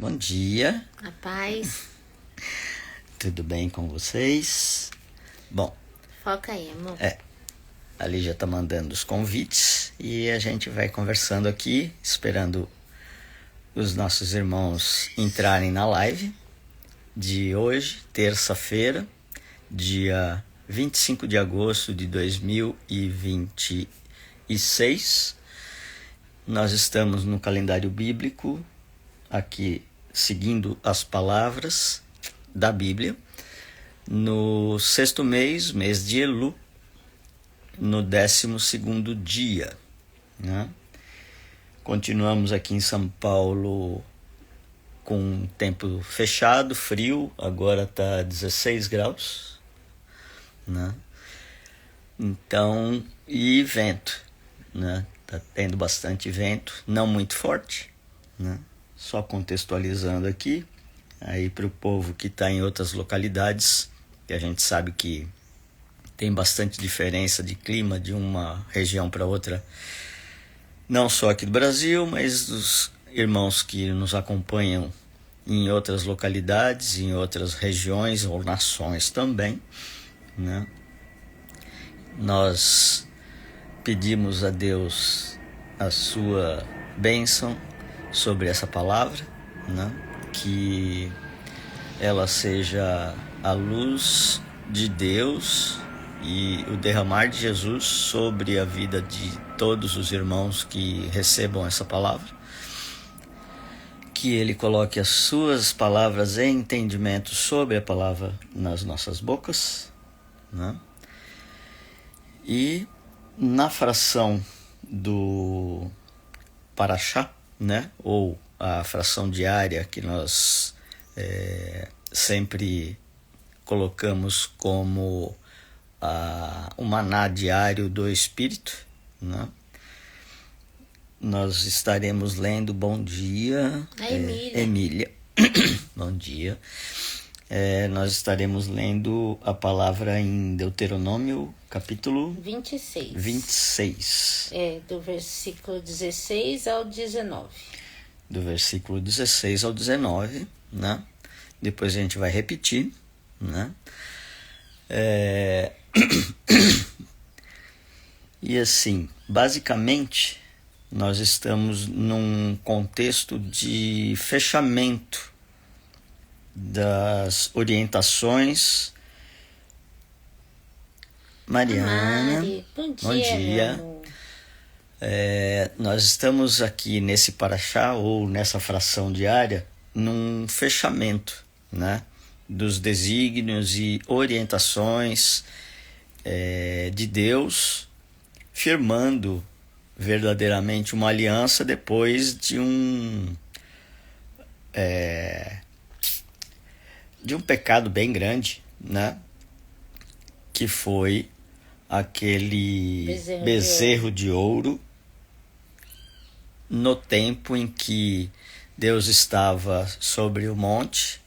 Bom dia. A paz. Tudo bem com vocês? Bom, Foca aí, amor. a Lígia tá mandando os convites e a gente vai conversando aqui, esperando os nossos irmãos entrarem na live de hoje, terça-feira, dia 25 de agosto de 2026. Nós estamos no calendário bíblico, aqui seguindo as palavras da Bíblia, no sexto mês, mês de Elu, no 12º dia, né? Continuamos aqui em São Paulo com tempo fechado, frio, agora está 16 graus, né? Então, e vento, né? Tá tendo bastante vento, não muito forte, né? Só contextualizando aqui, aí para o povo que está em outras localidades, que a gente sabe que tem bastante diferença de clima de uma região para outra, não só aqui do Brasil, mas dos irmãos que nos acompanham em outras localidades, em outras regiões ou nações também, né? Nós pedimos a Deus a sua bênção sobre essa palavra, né? Que ela seja a luz de Deus e o derramar de Jesus sobre a vida de todos os irmãos que recebam essa palavra. Que Ele coloque as suas palavras em entendimento sobre a palavra nas nossas bocas, né? E na fração do Paraxá, né? Ou a fração diária que nós sempre colocamos como o maná diário do Espírito, né? Nós estaremos lendo, bom dia, Emília. Bom dia. Nós estaremos lendo a palavra em Deuteronômio, capítulo 26. Do versículo 16 ao 19. Do versículo 16 ao 19, né? Depois a gente vai repetir, né? E assim, basicamente, nós estamos num contexto de fechamento das orientações. Mariana, Mari, bom bom dia. meu amor. Nós estamos aqui nesse paraxá, ou nessa fração diária, num fechamento, né? Dos desígnios e orientações de Deus, firmando verdadeiramente uma aliança depois de um pecado bem grande, né? Que foi aquele bezerro de ouro no tempo em que Deus estava sobre o monte,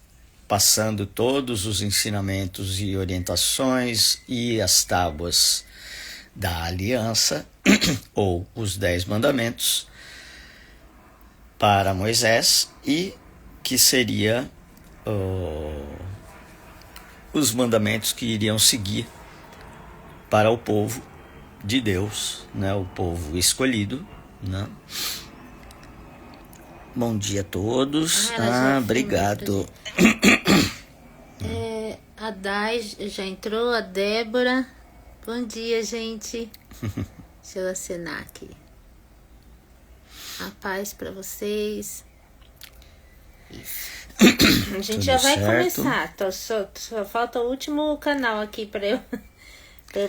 passando todos os ensinamentos e orientações e as tábuas da aliança, ou os 10 mandamentos, para Moisés, e que seria os mandamentos que iriam seguir para o povo de Deus, né? O povo escolhido, né? Bom dia a todos. Obrigado. A Dai já entrou, a Débora. Bom dia, gente. Deixa eu assinar aqui. A paz para vocês. Isso. A gente já vai começar. Só falta o último canal aqui para eu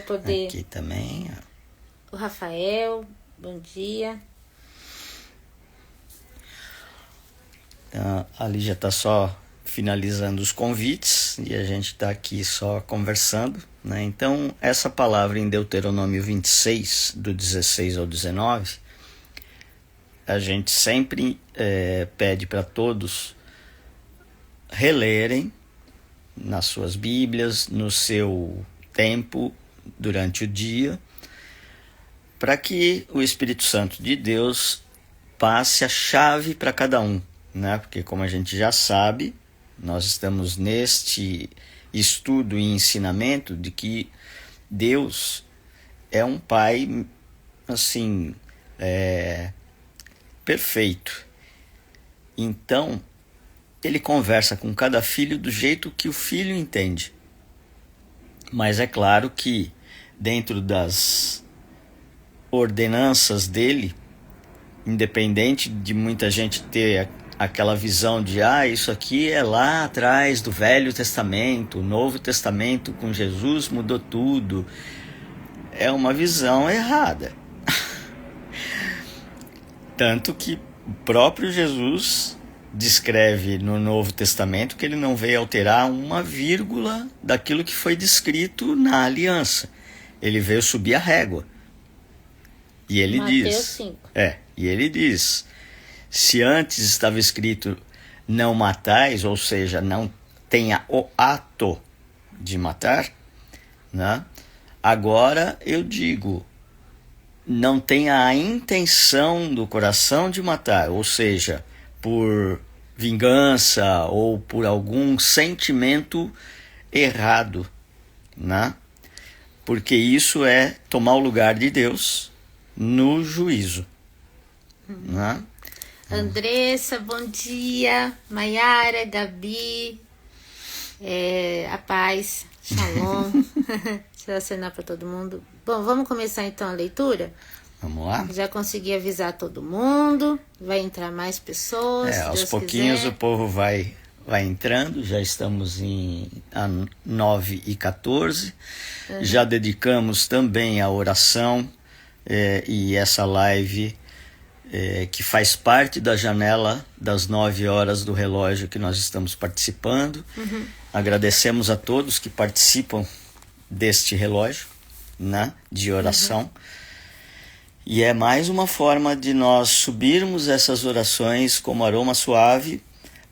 poder. Aqui também. O Rafael, bom dia. Então, ali já está só finalizando os convites e a gente está aqui só conversando, né? Então, essa palavra em Deuteronômio 26, do 16 ao 19, a gente sempre pede para todos relerem nas suas Bíblias, no seu tempo, durante o dia, para que o Espírito Santo de Deus passe a chave para cada um, né? Porque como a gente já sabe, nós estamos neste estudo e ensinamento de que Deus é um pai, assim, perfeito. Então, ele conversa com cada filho do jeito que o filho entende. Mas é claro que dentro das ordenanças dele, independente de muita gente ter aquela visão de isso aqui é lá atrás do Velho Testamento, o Novo Testamento com Jesus mudou tudo, é uma visão errada. Tanto que o próprio Jesus descreve no Novo Testamento que ele não veio alterar uma vírgula daquilo que foi descrito na aliança. Ele veio subir a régua. E ele Mateus diz, 5. E ele diz, se antes estava escrito não matais, ou seja, não tenha o ato de matar, né? Agora eu digo, não tenha a intenção do coração de matar, ou seja, por vingança ou por algum sentimento errado, né? Porque isso é tomar o lugar de Deus no juízo, né? Andressa, bom dia. Maiara, Gabi, a paz, shalom. Deixa eu acenar para todo mundo. Bom, vamos começar então a leitura? Vamos lá? Já consegui avisar todo mundo. Vai entrar mais pessoas. Aos Deus pouquinhos quiser. o povo vai entrando. Já estamos em 9h14. Já dedicamos também a oração e essa live que faz parte da janela das 9 horas do relógio que nós estamos participando. Agradecemos a todos que participam deste relógio, né, de oração. E é mais uma forma de nós subirmos essas orações como aroma suave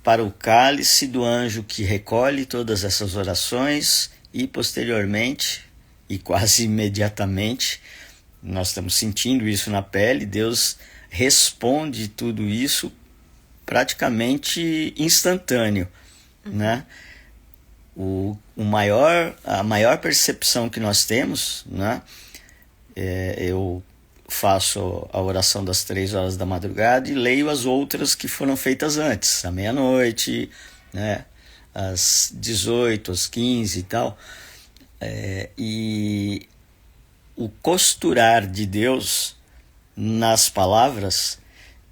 para o cálice do anjo que recolhe todas essas orações e posteriormente, e quase imediatamente, nós estamos sentindo isso na pele, Deus responde tudo isso praticamente instantâneo, né? A maior percepção que nós temos, né? Eu faço a oração das 3 horas da madrugada e leio as outras que foram feitas antes, à meia-noite, né? Às 18, às 15 e tal. E o costurar de Deus nas palavras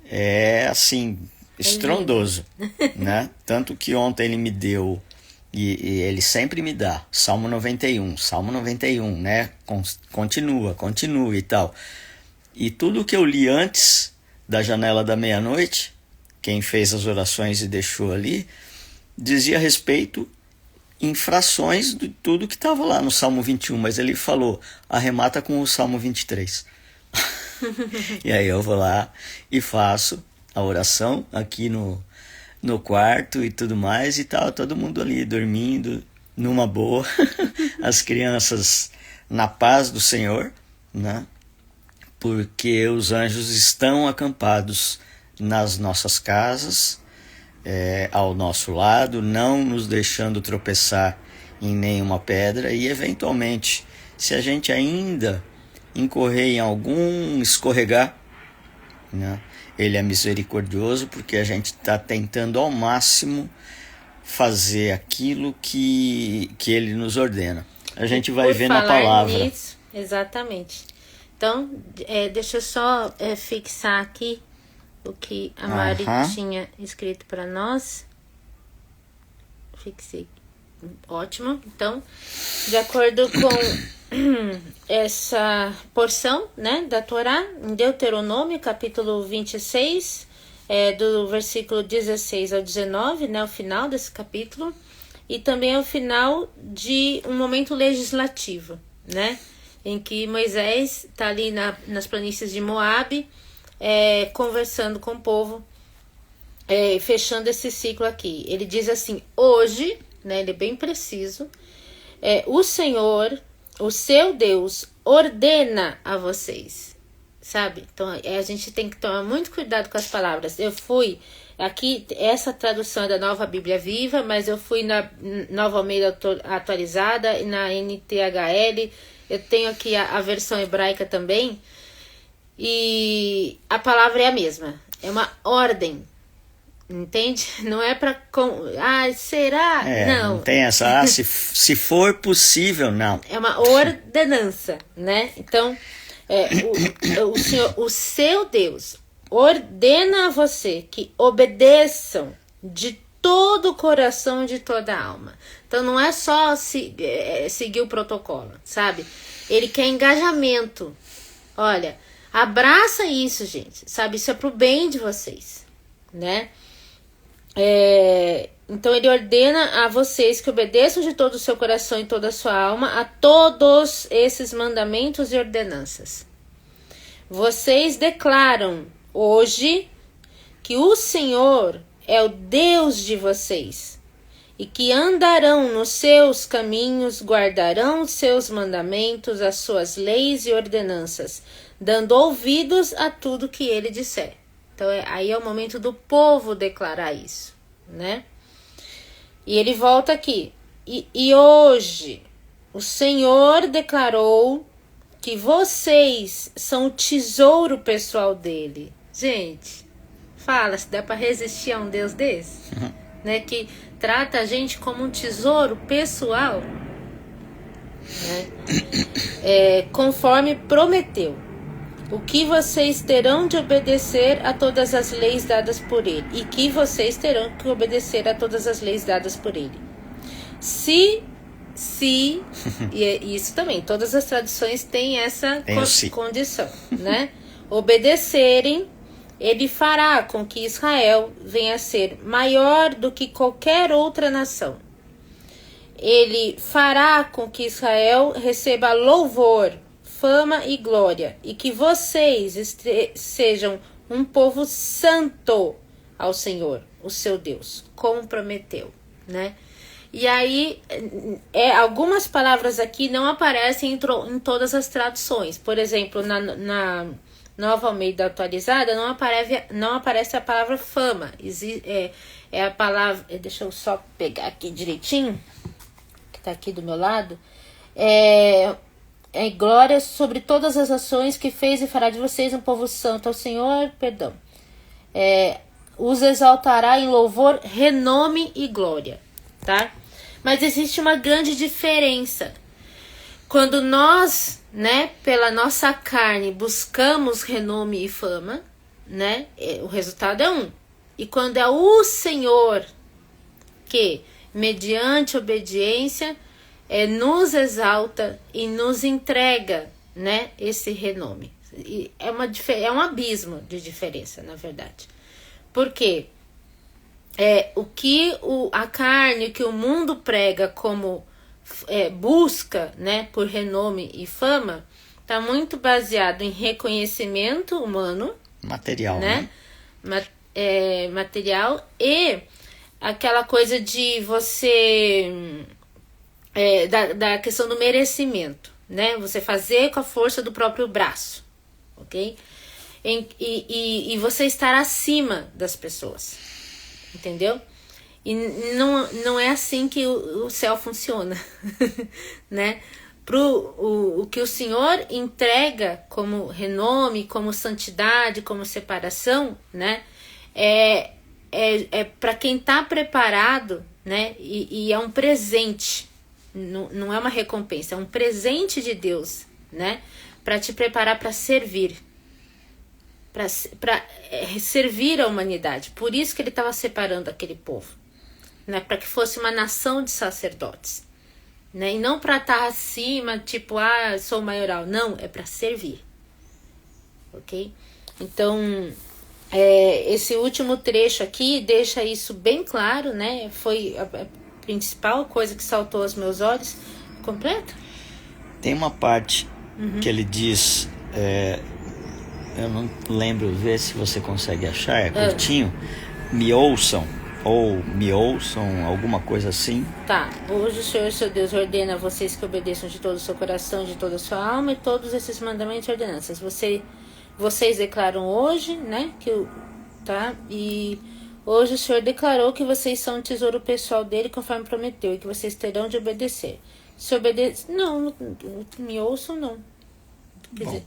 é assim, estrondoso, né? Tanto que ontem ele me deu, e ele sempre me dá, Salmo 91, né? Continua e tal. E tudo que eu li antes da janela da meia-noite, quem fez as orações e deixou ali, dizia respeito em frações de tudo que estava lá no Salmo 21, mas ele falou, arremata com o Salmo 23. E aí eu vou lá e faço a oração aqui no quarto e tudo mais, e tal, todo mundo ali dormindo numa boa, as crianças na paz do Senhor, né? Porque os anjos estão acampados nas nossas casas, ao nosso lado, não nos deixando tropeçar em nenhuma pedra, e eventualmente, se a gente ainda incorrer em algum escorregar, né, ele é misericordioso, porque a gente está tentando ao máximo fazer aquilo que ele nos ordena. A gente vai ver na palavra. Nisso, exatamente. Então, deixa eu só fixar aqui o que a Mari tinha escrito para nós. Fixei. Ótimo. Então, de acordo com essa porção, né, da Torá, em Deuteronômio, capítulo 26, do versículo 16 ao 19, né, o final desse capítulo, e também é o final de um momento legislativo, né, em que Moisés está ali nas planícies de Moabe, conversando com o povo, fechando esse ciclo aqui. Ele diz assim, hoje, né, ele é bem preciso, o Senhor, o seu Deus, ordena a vocês, sabe? Então, a gente tem que tomar muito cuidado com as palavras. Eu fui Aqui, essa tradução é da Nova Bíblia Viva, mas eu fui na Nova Almeida Atualizada e na NTHL. Eu tenho aqui a versão hebraica também. E a palavra é a mesma. É uma ordem. Entende? Não é para... será? Não. Não tem essa... se for possível, não. É uma ordenança, né? Então, o Senhor, o seu Deus, ordena a você que obedeçam de todo o coração, de toda a alma. Então, não é só seguir o protocolo, sabe? Ele quer engajamento. Olha, abraça isso, gente, sabe? Isso é pro bem de vocês, né? Então ele ordena a vocês que obedeçam de todo o seu coração e toda a sua alma a todos esses mandamentos e ordenanças. Vocês declaram hoje que o Senhor é o Deus de vocês e que andarão nos seus caminhos, guardarão os seus mandamentos, as suas leis e ordenanças, dando ouvidos a tudo que ele disser. Então, aí é o momento do povo declarar isso, né? E ele volta aqui. E hoje, o Senhor declarou que vocês são o tesouro pessoal dele. Gente, fala, se dá para resistir a um Deus desse? Né? Que trata a gente como um tesouro pessoal, né? Conforme prometeu. O que vocês terão de obedecer a todas as leis dadas por ele. E que vocês terão que obedecer a todas as leis dadas por ele. Se e isso também, todas as traduções têm essa condição, né? Obedecerem, ele fará com que Israel venha a ser maior do que qualquer outra nação. Ele fará com que Israel receba louvor, fama e glória, e que vocês sejam um povo santo ao Senhor, o seu Deus, como prometeu, né? E aí, algumas palavras aqui não aparecem em todas as traduções. Por exemplo, na Nova Almeida Atualizada, não aparece a palavra fama. É a palavra... Deixa eu só pegar aqui direitinho, que tá aqui do meu lado. Glória sobre todas as ações que fez e fará de vocês um povo santo ao Senhor, os exaltará em louvor, renome e glória, tá? Mas existe uma grande diferença. Quando nós, né, pela nossa carne, buscamos renome e fama, né, o resultado é um. E quando é o Senhor que, mediante obediência, nos exalta e nos entrega, né, esse renome. E é um abismo de diferença, na verdade. Por quê? O que a carne, que o mundo prega como busca, né, por renome e fama, está muito baseado em reconhecimento humano, material, né? Material, e aquela coisa de você da questão do merecimento, né? Você fazer com a força do próprio braço, ok? E você estar acima das pessoas, entendeu? E não é assim que o céu funciona, né? O que o Senhor entrega como renome, como santidade, como separação, né? Para quem está preparado, né? E é um presente, não é uma recompensa, é um presente de Deus, né? Para te preparar para servir. Para servir a humanidade. Por isso que ele estava separando aquele povo, né? Para que fosse uma nação de sacerdotes, né? E não para estar acima, tipo, sou maioral. Não, é para servir, ok? Então, esse último trecho aqui deixa isso bem claro, né? Foi a principal coisa que saltou aos meus olhos. Completo? Tem uma parte que ele diz... eu não lembro, ver se você consegue achar, é curtinho. Me ouçam, ou me ouçam, alguma coisa assim. Tá, hoje o Senhor, seu Deus, ordena a vocês que obedeçam de todo o seu coração, de toda a sua alma, e todos esses mandamentos e ordenanças. Vocês declaram hoje, né, e Hoje o Senhor declarou que vocês são o tesouro pessoal dele, conforme prometeu, e que vocês terão de obedecer. Se obedecer... Não, me ouçam, não. Quer dizer,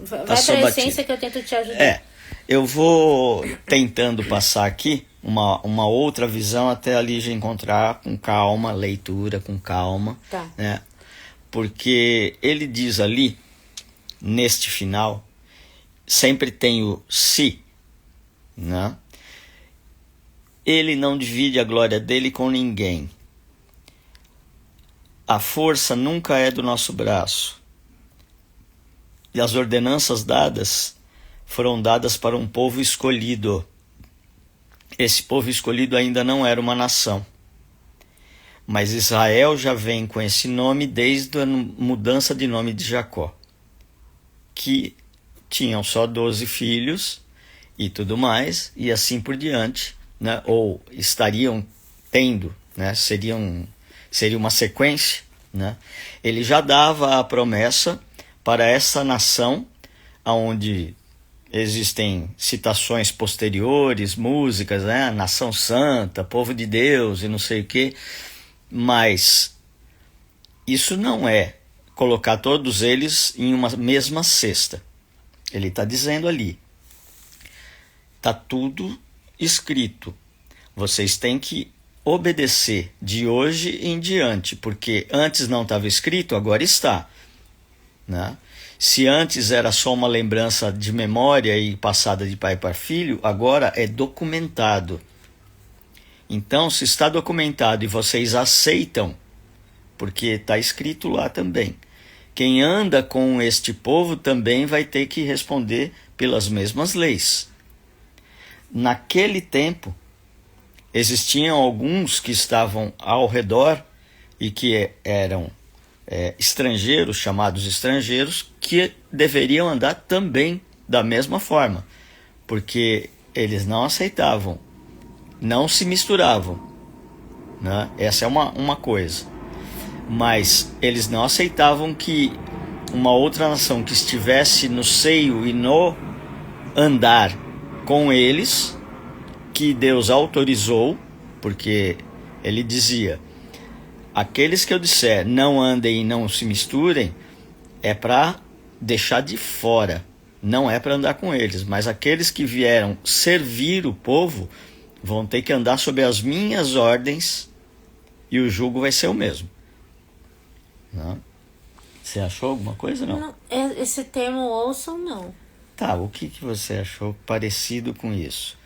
vai para a essência que eu tento te ajudar. Eu vou tentando passar aqui uma outra visão até a Lígia encontrar com calma, leitura com calma. Tá. Né? Porque ele diz ali, neste final, sempre tem o se, né? Ele não divide a glória dele com ninguém. A força nunca é do nosso braço. E as ordenanças dadas foram dadas para um povo escolhido. Esse povo escolhido ainda não era uma nação. Mas Israel já vem com esse nome desde a mudança de nome de Jacó, que tinham só 12 filhos e tudo mais, e assim por diante, né? Ou estariam tendo, né? Seria uma sequência, né? Ele já dava a promessa para essa nação, onde existem citações posteriores, músicas, né? Nação Santa, Povo de Deus e não sei o quê. Mas isso não é colocar todos eles em uma mesma cesta. Ele está dizendo ali, está tudo escrito. Vocês têm que obedecer de hoje em diante, porque antes não estava escrito, agora está. Né? Se antes era só uma lembrança de memória e passada de pai para filho, agora é documentado. Então, se está documentado e vocês aceitam, porque está escrito lá também, quem anda com este povo também vai ter que responder pelas mesmas leis. Naquele tempo, existiam alguns que estavam ao redor e que eram estrangeiros, chamados estrangeiros, que deveriam andar também da mesma forma, porque eles não aceitavam, não se misturavam, né? Essa é uma coisa. Mas eles não aceitavam que uma outra nação que estivesse no seio e no andar com eles, que Deus autorizou, porque ele dizia, aqueles que eu disser não andem e não se misturem, é para deixar de fora, não é para andar com eles, mas aqueles que vieram servir o povo vão ter que andar sob as minhas ordens e o jugo vai ser o mesmo. Não? Você achou alguma coisa, não? Não, esse termo ouçam, não. Tá, o que você achou parecido com isso?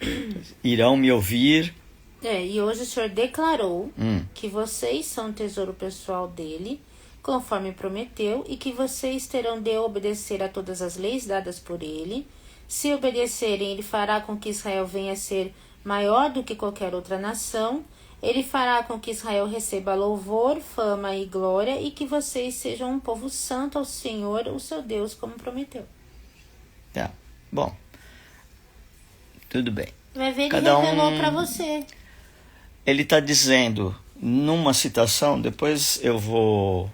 Irão me ouvir. E hoje o Senhor declarou que vocês são o tesouro pessoal dele, conforme prometeu, e que vocês terão de obedecer a todas as leis dadas por ele. Se obedecerem, ele fará com que Israel venha a ser maior do que qualquer outra nação. Ele fará com que Israel receba louvor, fama e glória, e que vocês sejam um povo santo ao Senhor, o seu Deus, como prometeu. Tá, bom. Tudo bem. Vai ver, ele revelou para você. Ele está dizendo, numa citação, depois eu vou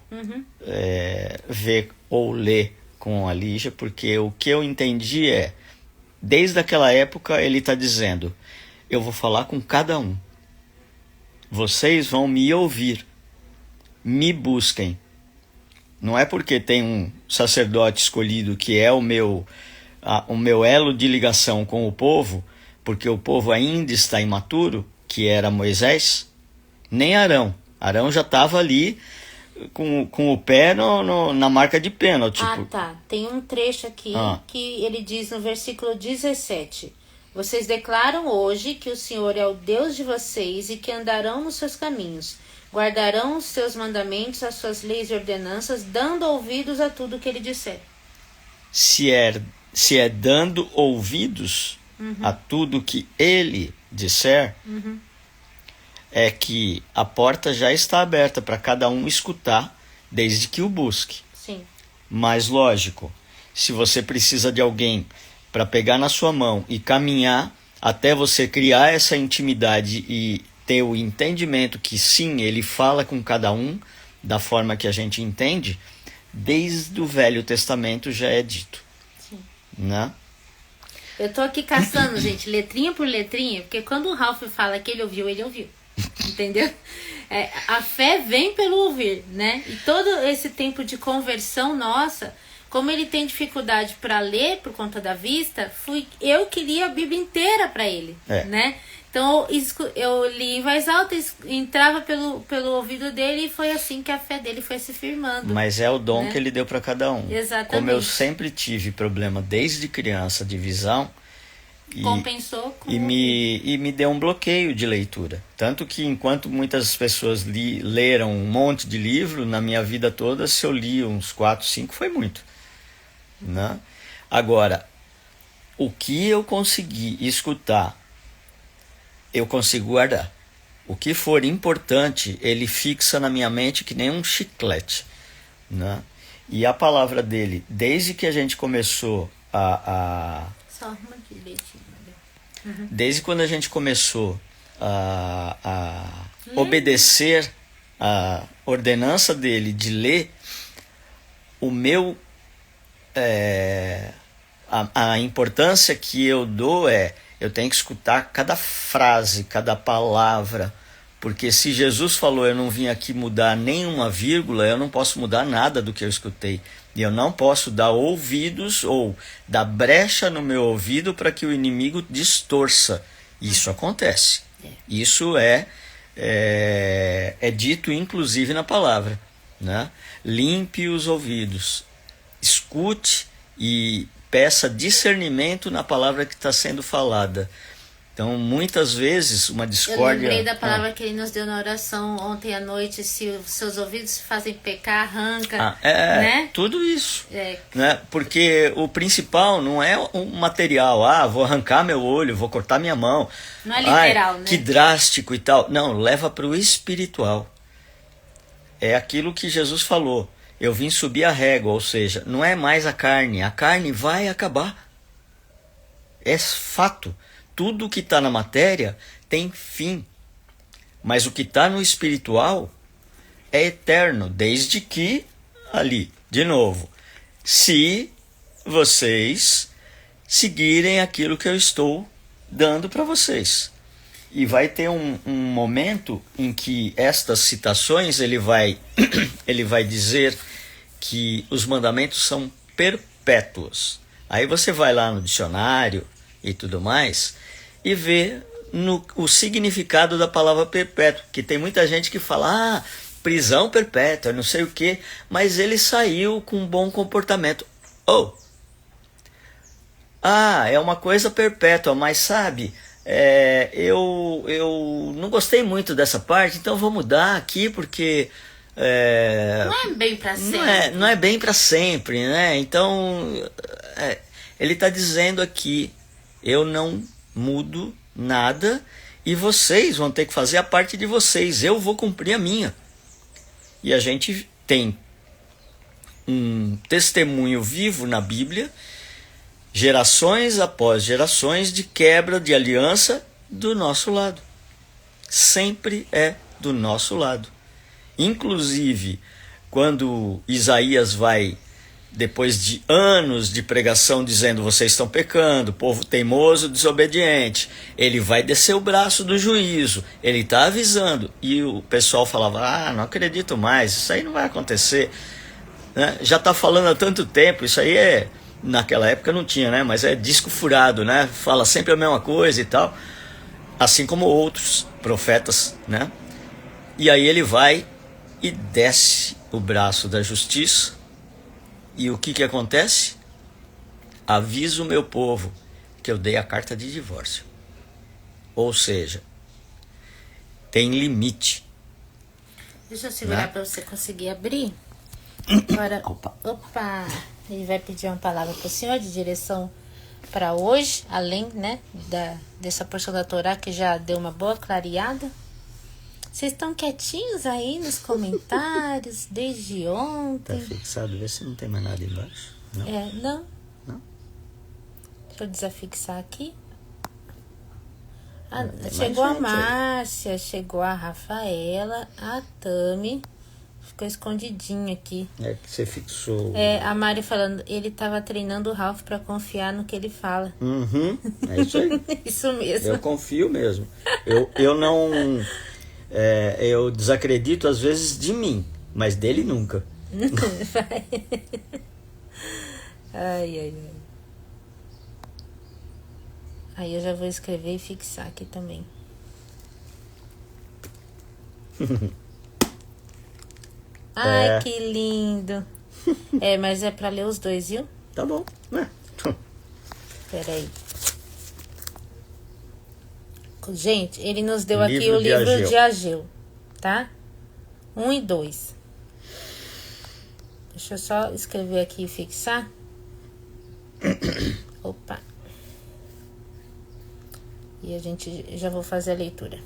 ver ou ler com a Lígia, porque o que eu entendi é, desde aquela época ele está dizendo, eu vou falar com cada um. Vocês vão me ouvir, me busquem. Não é porque tem um sacerdote escolhido que é o meu elo de ligação com o povo, porque o povo ainda está imaturo, que era Moisés, nem Arão. Arão já estava ali com o pé na marca de pênalti. Tá. Tem um trecho aqui que ele diz no versículo 17... Vocês declaram hoje que o Senhor é o Deus de vocês e que andarão nos seus caminhos. Guardarão os seus mandamentos, as suas leis e ordenanças, dando ouvidos a tudo que ele disser. Se é dando ouvidos a tudo que ele disser, é que a porta já está aberta para cada um escutar, desde que o busque. Sim. Mas lógico, se você precisa de alguém para pegar na sua mão e caminhar até você criar essa intimidade e ter o entendimento que sim, ele fala com cada um da forma que a gente entende, desde o Velho Testamento já é dito. Sim. Né? Eu tô aqui caçando, gente, letrinha por letrinha, porque quando o Ralph fala que ele ouviu, entendeu? A fé vem pelo ouvir, né? E todo esse tempo de conversão nossa, como ele tem dificuldade para ler por conta da vista, eu que li a Bíblia inteira para ele, né? Então eu li em voz alta, entrava pelo ouvido dele, e foi assim que a fé dele foi se firmando. Mas é o dom, né, que ele deu para cada um. Exatamente. Como eu sempre tive problema desde criança de visão, compensou com e me deu um bloqueio de leitura. Tanto que enquanto muitas pessoas leram um monte de livro, na minha vida toda, se eu li uns 4, 5, foi muito. Né? Agora, o que eu consegui escutar, eu consigo guardar. O que for importante, ele fixa na minha mente que nem um chiclete. Né? E a palavra dele, desde que a gente começou Só arruma direitinho. Desde quando a gente começou a obedecer a ordenança dele de ler, a importância que eu dou eu tenho que escutar cada frase, cada palavra, porque se Jesus falou eu não vim aqui mudar nenhuma vírgula, eu não posso mudar nada do que eu escutei. E eu não posso dar ouvidos ou dar brecha no meu ouvido para que o inimigo distorça. Isso acontece. Isso é dito inclusive na palavra. Né? Limpe os ouvidos, escute e peça discernimento na palavra que está sendo falada. Então, muitas vezes, uma discórdia... Eu lembrei da palavra que ele nos deu na oração ontem à noite: se os seus ouvidos fazem pecar, arranca. Né? Tudo isso. Né? Porque o principal não é um material. Vou arrancar meu olho, vou cortar minha mão. Não é literal, né? Que drástico e tal. Não, leva para o espiritual. É aquilo que Jesus falou. Eu vim subir a régua, ou seja, não é mais a carne vai acabar. É fato. Tudo que está na matéria tem fim. Mas o que está no espiritual é eterno, desde que, ali, de novo, se vocês seguirem aquilo que eu estou dando para vocês. E vai ter um momento em que estas citações ele vai dizer que os mandamentos são perpétuos. Aí você vai lá no dicionário e tudo mais e vê o significado da palavra perpétuo, que tem muita gente que fala, prisão perpétua, não sei o quê, mas ele saiu com um bom comportamento. É uma coisa perpétua, mas sabe, eu não gostei muito dessa parte, então vou mudar aqui porque... não é bem para sempre. Não é bem para sempre, né? Então, ele está dizendo aqui, eu não mudo nada e vocês vão ter que fazer a parte de vocês, eu vou cumprir a minha. E a gente tem um testemunho vivo na Bíblia, gerações após gerações de quebra de aliança do nosso lado. Sempre é do nosso lado. Inclusive, quando Isaías vai, depois de anos de pregação dizendo vocês estão pecando, povo teimoso, desobediente, ele vai descer o braço do juízo, ele está avisando, e o pessoal falava, não acredito mais, isso aí não vai acontecer, né? Já está falando há tanto tempo, isso aí naquela época não tinha, né? Mas é disco furado, né? Fala sempre a mesma coisa e tal, assim como outros profetas, né? E aí ele vai e desce o braço da justiça. E o que acontece? Aviso o meu povo que eu dei a carta de divórcio. Ou seja, tem limite. Deixa eu segurar, né, para você conseguir abrir. Agora, opa, ele vai pedir uma palavra para o senhor de direção para hoje, além, né, dessa porção da Torá que já deu uma boa clareada. Vocês estão quietinhos aí nos comentários desde ontem. Tá fixado, vê se não tem mais nada embaixo. Não? Não. Deixa eu desafixar aqui. Chegou a Márcia, chegou a Rafaela, a Tami, Ficou escondidinho aqui. É que você fixou. A Mari falando, ele tava treinando o Ralph para confiar no que ele fala. Uhum, é isso aí. Isso mesmo. Eu confio mesmo. Eu não... eu desacredito às vezes de mim, mas dele nunca. Vai. Ai. Aí eu já vou escrever e fixar aqui também. Ai, que lindo. Mas é pra ler os dois, viu? Tá bom, né? Peraí. Gente, ele nos deu aqui o livro de Ageu, tá? 1 e 2. Deixa eu só escrever aqui e fixar. Opa. E a gente já vou fazer a leitura.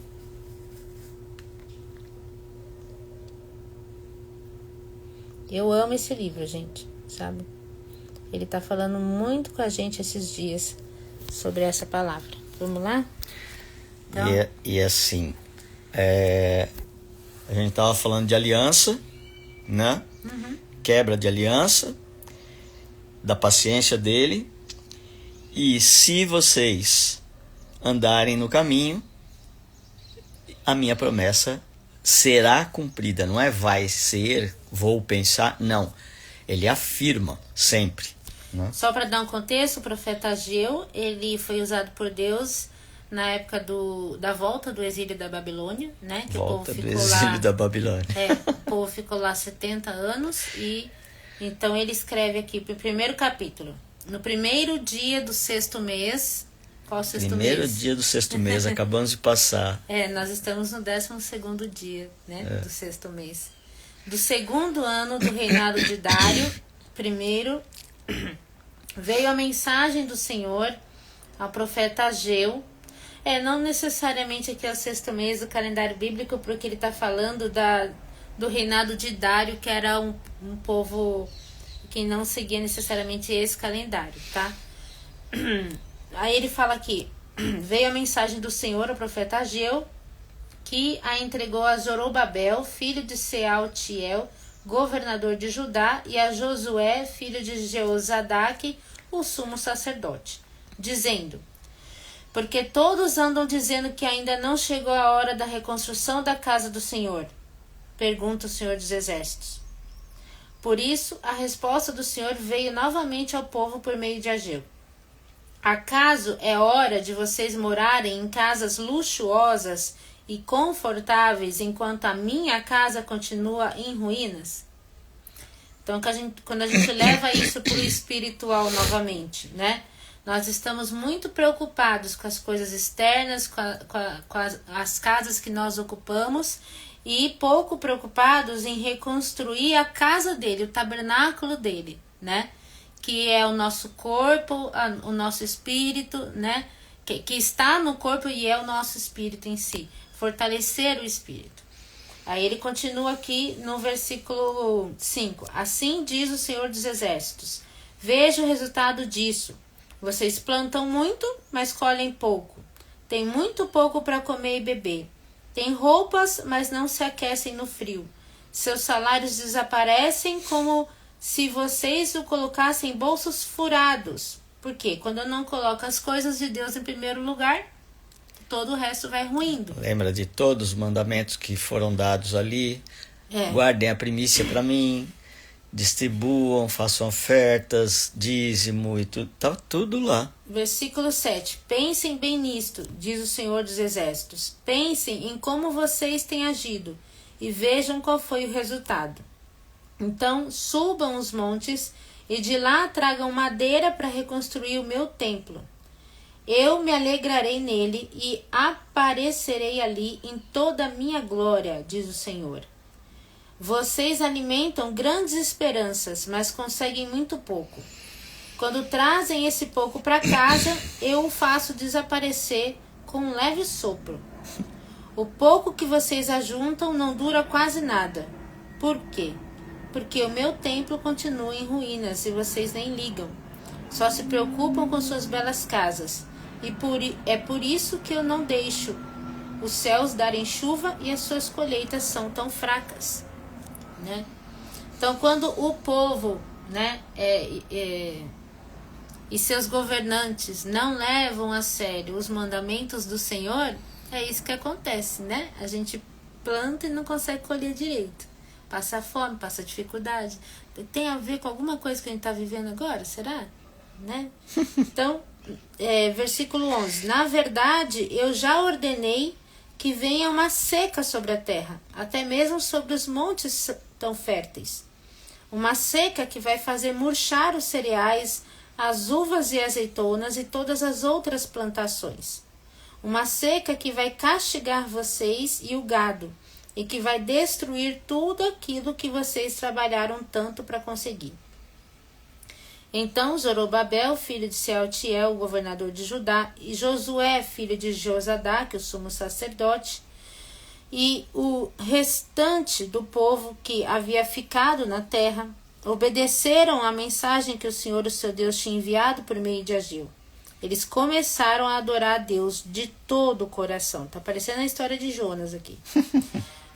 Eu amo esse livro, gente, sabe? Ele tá falando muito com a gente esses dias sobre essa palavra. Vamos lá? Então... E assim, a gente tava falando de aliança, né? Uhum. Quebra de aliança, da paciência dele. E se vocês andarem no caminho, a minha promessa será cumprida. Não é vai ser, vou pensar, não. Ele afirma sempre, né? Só para dar um contexto, o profeta Ageu, ele foi usado por Deus na época da volta do exílio da Babilônia, né? Que Volta o povo do ficou exílio lá, da Babilônia. o povo ficou lá 70 anos e então ele escreve aqui no primeiro capítulo. No primeiro dia do 6º mês. Qual o 6º mês? Primeiro dia do 6º mês, acabamos de passar. Nós estamos no 12º dia, né? Do 6º mês. Do 2º ano do reinado de Dário, primeiro, veio a mensagem do Senhor ao profeta Ageu. Não necessariamente aqui é o 6º mês do calendário bíblico, porque ele está falando do reinado de Dário, que era um povo que não seguia necessariamente esse calendário, tá? Aí ele fala aqui, veio a mensagem do Senhor ao profeta Ageu, que a entregou a Zorobabel, filho de Sealtiel, governador de Judá, e a Josué, filho de Jeozadaque, o sumo sacerdote, dizendo: porque todos andam dizendo que ainda não chegou a hora da reconstrução da casa do Senhor, pergunta o Senhor dos Exércitos. Por isso, a resposta do Senhor veio novamente ao povo por meio de Ageu. Acaso é hora de vocês morarem em casas luxuosas e confortáveis enquanto a minha casa continua em ruínas? Então, quando a gente leva isso para o espiritual novamente, né? Nós estamos muito preocupados com as coisas externas, com as casas que nós ocupamos, e pouco preocupados em reconstruir a casa dele, o tabernáculo dele, né? Que é o nosso corpo, o nosso espírito, né? Que está no corpo e é o nosso espírito em si. Fortalecer o espírito. Aí ele continua aqui no versículo 5. Assim diz o Senhor dos Exércitos: veja o resultado disso. Vocês plantam muito, mas colhem pouco. Tem muito pouco para comer e beber. Tem roupas, mas não se aquecem no frio. Seus salários desaparecem como se vocês o colocassem em bolsos furados. Por quê? Quando eu não coloco as coisas de Deus em primeiro lugar, todo o resto vai ruindo. Lembra de todos os mandamentos que foram dados ali? Guardem a primícia para mim, distribuam, façam ofertas, dízimo e tudo. Tá tudo lá. Versículo 7. Pensem bem nisto, diz o Senhor dos Exércitos. Pensem em como vocês têm agido e vejam qual foi o resultado. Então subam os montes e de lá tragam madeira para reconstruir o meu templo. Eu me alegrarei nele e aparecerei ali em toda a minha glória, diz o Senhor. Vocês alimentam grandes esperanças, mas conseguem muito pouco. Quando trazem esse pouco para casa, eu o faço desaparecer com um leve sopro. O pouco que vocês ajuntam não dura quase nada. Por quê? Porque o meu templo continua em ruínas e vocês nem ligam. Só se preocupam com suas belas casas. E é por isso que eu não deixo os céus darem chuva e as suas colheitas são tão fracas. né? Então, quando o povo, né, e seus governantes não levam a sério os mandamentos do Senhor, é isso que acontece, né? A gente planta e não consegue colher direito. Passa fome, passa dificuldade. Tem a ver com alguma coisa que a gente está vivendo agora, será? Né? Então, versículo 11. Na verdade, eu já ordenei que venha uma seca sobre a terra, até mesmo sobre os montes tão férteis. Uma seca que vai fazer murchar os cereais, as uvas e azeitonas e todas as outras plantações. Uma seca que vai castigar vocês e o gado, e que vai destruir tudo aquilo que vocês trabalharam tanto para conseguir. Então Zorobabel, filho de Sealtiel, o governador de Judá, e Josué, filho de Josadaque, o sumo sacerdote, e o restante do povo que havia ficado na terra, obedeceram à mensagem que o Senhor, o seu Deus, tinha enviado por meio de Ageu. Eles começaram a adorar a Deus de todo o coração. Tá parecendo a história de Jonas aqui.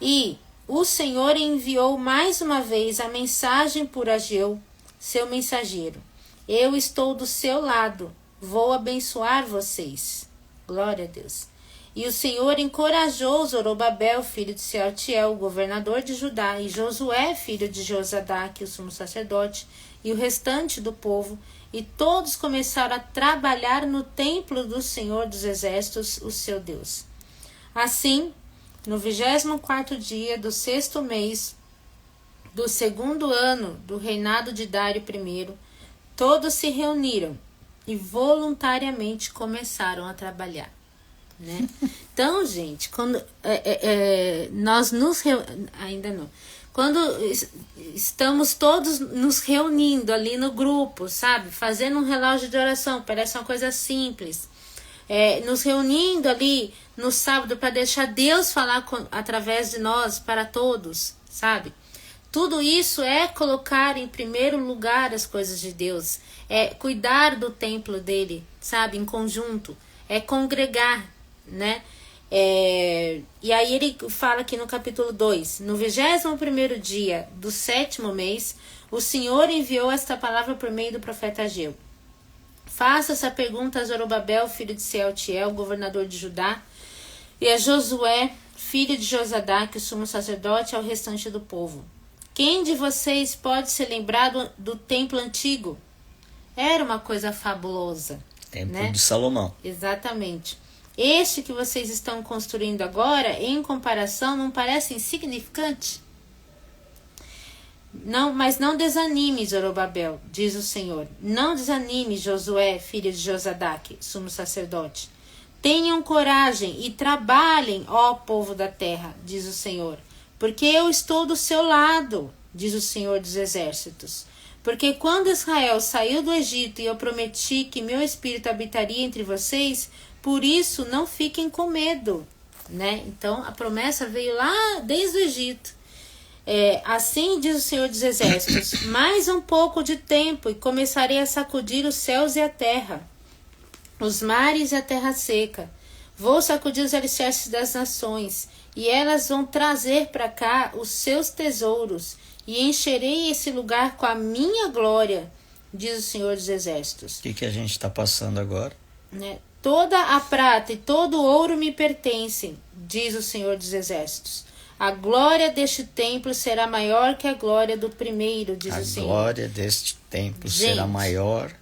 E o Senhor enviou mais uma vez a mensagem por Ageu, seu mensageiro. Eu estou do seu lado, vou abençoar vocês. Glória a Deus. E o Senhor encorajou Zorobabel, filho de Sealtiel, governador de Judá, e Josué, filho de Josadaque, o sumo sacerdote, e o restante do povo, e todos começaram a trabalhar no templo do Senhor dos Exércitos, o seu Deus. Assim, no 24º dia do 6º mês do 2º ano do reinado de Dário I, todos se reuniram e voluntariamente começaram a trabalhar. Né? Então, gente, quando nós nos ainda não. Quando estamos todos nos reunindo ali no grupo, sabe? Fazendo um relógio de oração, parece uma coisa simples. Nos reunindo ali no sábado para deixar Deus falar através de nós para todos, sabe? Tudo isso é colocar em primeiro lugar as coisas de Deus, é cuidar do templo dele, sabe? Em conjunto, é congregar, né? E aí ele fala aqui no capítulo 2, no 21º dia do 7º mês, o Senhor enviou esta palavra por meio do profeta Ageu. Faça essa pergunta a Zorobabel, filho de Sealtiel, governador de Judá, e a Josué, filho de Josadaque, o sumo sacerdote, ao restante do povo. Quem de vocês pode se lembrar do templo antigo? Era uma coisa fabulosa. Templo, né? De Salomão. Exatamente. Este que vocês estão construindo agora, em comparação, não parece insignificante? Não, mas não desanime, Zorobabel, diz o Senhor. Não desanime, Josué, filho de Josadaque, sumo sacerdote. Tenham coragem e trabalhem, ó povo da terra, diz o Senhor. Porque eu estou do seu lado, diz o Senhor dos exércitos. Porque quando Israel saiu do Egito e eu prometi que meu espírito habitaria entre vocês, por isso não fiquem com medo. Né? Então a promessa veio lá desde o Egito. Assim diz o Senhor dos exércitos, mais um pouco de tempo e começarei a sacudir os céus e a terra, os mares e a terra seca. Vou sacudir os alicerces das nações, e elas vão trazer para cá os seus tesouros, e encherei esse lugar com a minha glória, diz o Senhor dos exércitos. O que a gente está passando agora? Né? Toda a prata e todo o ouro me pertencem, diz o Senhor dos exércitos. A glória deste templo será maior que a glória do primeiro, diz o Senhor. A glória deste templo será maior